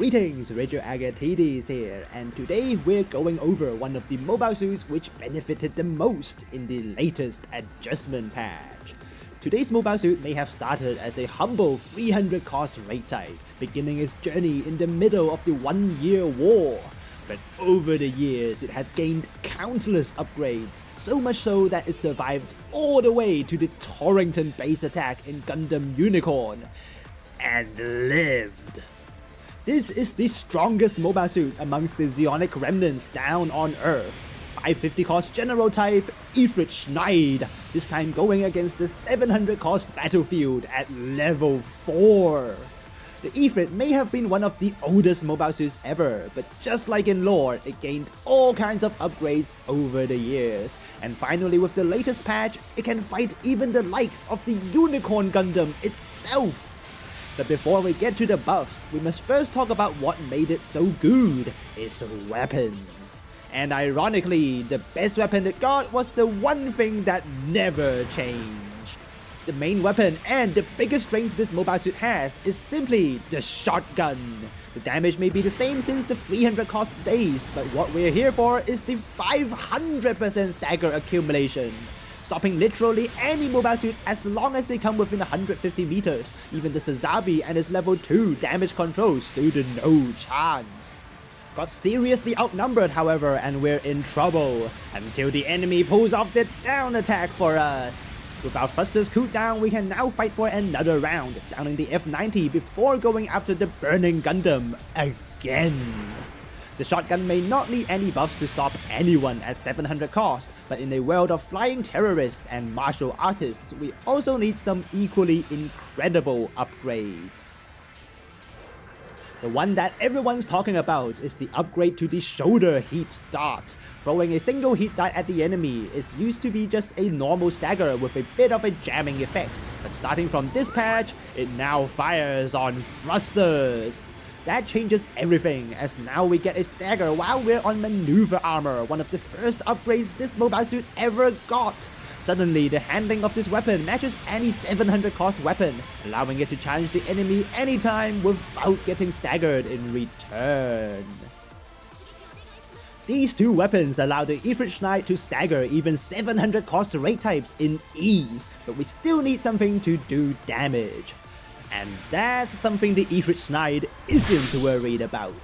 Greetings, Rigil Agateiades here, and today we're going over one of the mobile suits which benefited the most in the latest adjustment patch. Today's mobile suit may have started as a humble 300 cost raid type, beginning its journey in the middle of the 1-year war. But over the years it had gained countless upgrades, so much so that it survived all the way to the Torrington Base attack in Gundam Unicorn, and lived. This is the strongest mobile suit amongst the Zeonic remnants down on Earth. 550 cost general type, Efreet Schneid, this time going against the 700 cost battlefield at level 4. The Efreet may have been one of the oldest mobile suits ever, but just like in lore, it gained all kinds of upgrades over the years. And finally with the latest patch, it can fight even the likes of the Unicorn Gundam itself. But before we get to the buffs, we must first talk about what made it so good, its weapons. And ironically, the best weapon it got was the one thing that never changed. The main weapon and the biggest strength this mobile suit has is simply the shotgun. The damage may be the same since the 300 cost days, but what we're here for is the 500% stagger accumulation. Stopping literally any mobile suit as long as they come within 150 meters. Even the Sazabi and his level 2 damage control stood no chance. Got seriously outnumbered however, and we're in trouble until the enemy pulls off the down attack for us. With our thrusters cooled down, we can now fight for another round, downing the F90 before going after the burning Gundam again. The shotgun may not need any buffs to stop anyone at 700 cost, but in a world of flying terrorists and martial artists, we also need some equally incredible upgrades. The one that everyone's talking about is the upgrade to the shoulder heat dart. Throwing a single heat dart at the enemy is used to be just a normal stagger with a bit of a jamming effect, but starting from this patch, it now fires on thrusters. That changes everything, as now we get a stagger while we're on maneuver armor, one of the first upgrades this mobile suit ever got. Suddenly, the handling of this weapon matches any 700 cost weapon, allowing it to challenge the enemy anytime without getting staggered in return. These two weapons allow the Efreet Schneid to stagger even 700 cost raid types in ease, but we still need something to do damage. And that's something the Efreet Schneid isn't worried about.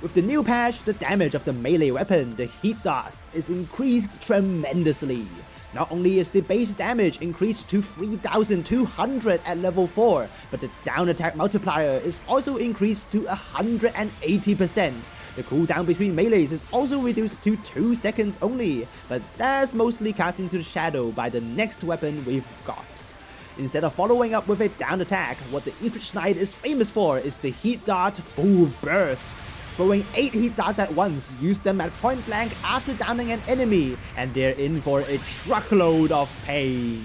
With the new patch, the damage of the melee weapon, the heat darts, is increased tremendously. Not only is the base damage increased to 3200 at level 4, but the down attack multiplier is also increased to 180%. The cooldown between melees is also reduced to 2 seconds only, but that's mostly cast into the shadow by the next weapon we've got. Instead of following up with a down attack, what the Efreet Schneid is famous for is the heat dart full burst. Throwing 8 heat darts at once, use them at point blank after downing an enemy, and they're in for a truckload of pain.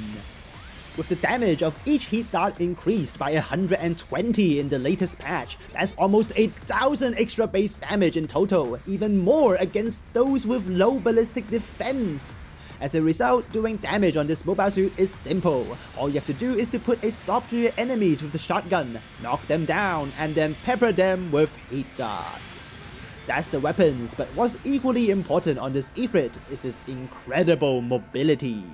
With the damage of each heat dart increased by 120 in the latest patch, that's almost 1000 extra base damage in total, even more against those with low ballistic defense. As a result, doing damage on this mobile suit is simple. All you have to do is to put a stop to your enemies with the shotgun, knock them down, and then pepper them with heat darts. That's the weapons, but what's equally important on this Efreet is its incredible mobility.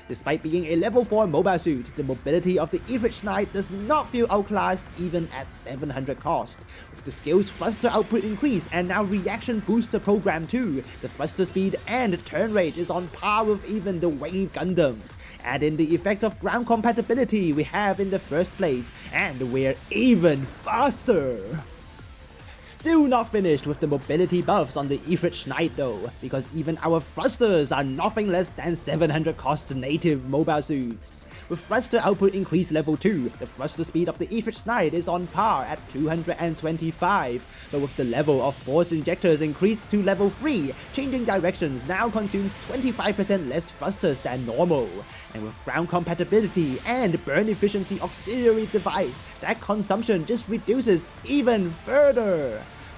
Despite being a level 4 mobile suit, the mobility of the Efreet Schneid does not feel outclassed even at 700 cost. With the skill's thruster output increased and now reaction booster program too, the thruster speed and turn rate is on par with even the winged Gundams. Add in the effect of ground compatibility we have in the first place, and we're even faster! Still not finished with the mobility buffs on the Efreet Schneid though, because even our thrusters are nothing less than 700 cost native mobile suits. With thruster output increased level 2, the thruster speed of the Efreet Schneid is on par at 225, but with the level of force injectors increased to level 3, changing directions now consumes 25% less thrusters than normal. And with ground compatibility and burn efficiency auxiliary device, that consumption just reduces even further.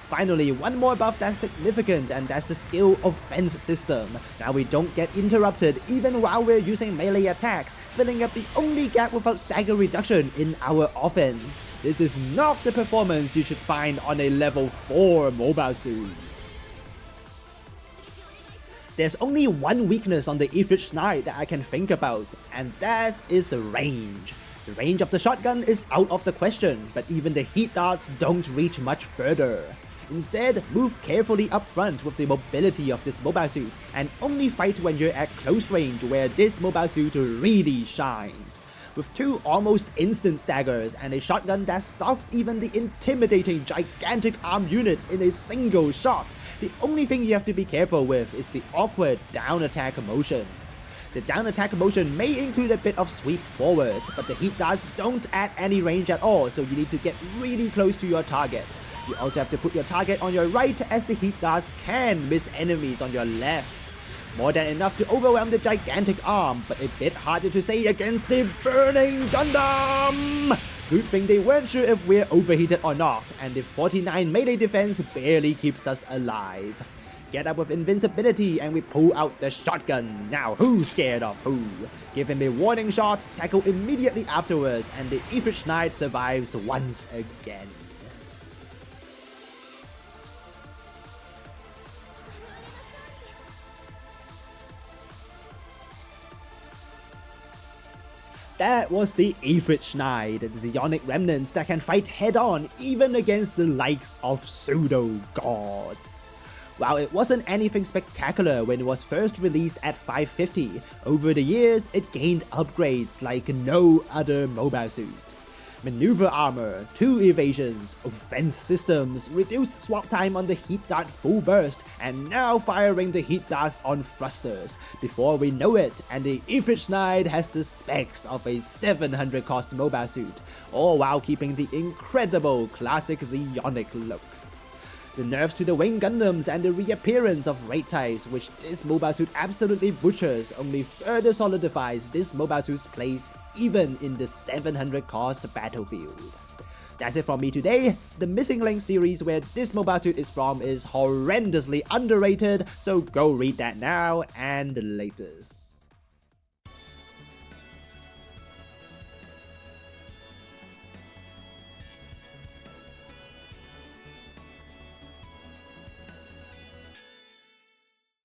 Finally, one more buff that's significant, and that's the skill offense system. Now we don't get interrupted even while we're using melee attacks, filling up the only gap without stagger reduction in our offense. This is not the performance you should find on a level 4 mobile suit. There's only one weakness on the Efreet Schneid that I can think about, and that is range. The range of the shotgun is out of the question, but even the heat darts don't reach much further. Instead, move carefully up front with the mobility of this mobile suit, and only fight when you're at close range where this mobile suit really shines. With 2 almost instant staggers and a shotgun that stops even the intimidating gigantic arm units in a single shot, the only thing you have to be careful with is the awkward down attack motion. The down attack motion may include a bit of sweep forwards, but the heat darts don't add any range at all, so you need to get really close to your target. You also have to put your target on your right, as the heat darts can miss enemies on your left. More than enough to overwhelm the gigantic arm, but a bit harder to say against the burning Gundam! Good thing they weren't sure if we're overheated or not, and the 49 melee defense barely keeps us alive. Get up with invincibility and we pull out the shotgun. Now who's scared of who? Give him a warning shot, tackle immediately afterwards, and the Efreet Schneid survives once again. That was the Efreet Schneid, the Zionic remnants that can fight head-on even against the likes of pseudo-gods. While it wasn't anything spectacular when it was first released at 550, over the years it gained upgrades like no other mobile suit. Maneuver armor, 2 evasions, offense systems, reduced swap time on the heat dart full burst, and now firing the heat darts on thrusters. Before we know it, and the Efreet Schneid has the specs of a 700 cost mobile suit, all while keeping the incredible classic Zionic look. The nerfs to the wing Gundams and the reappearance of raid types, which this mobile suit absolutely butchers, only further solidifies this mobile suit's place even in the 700 cost battlefield. That's it from me today. The Missing Link series where this mobile suit is from is horrendously underrated, so go read that now, and latest.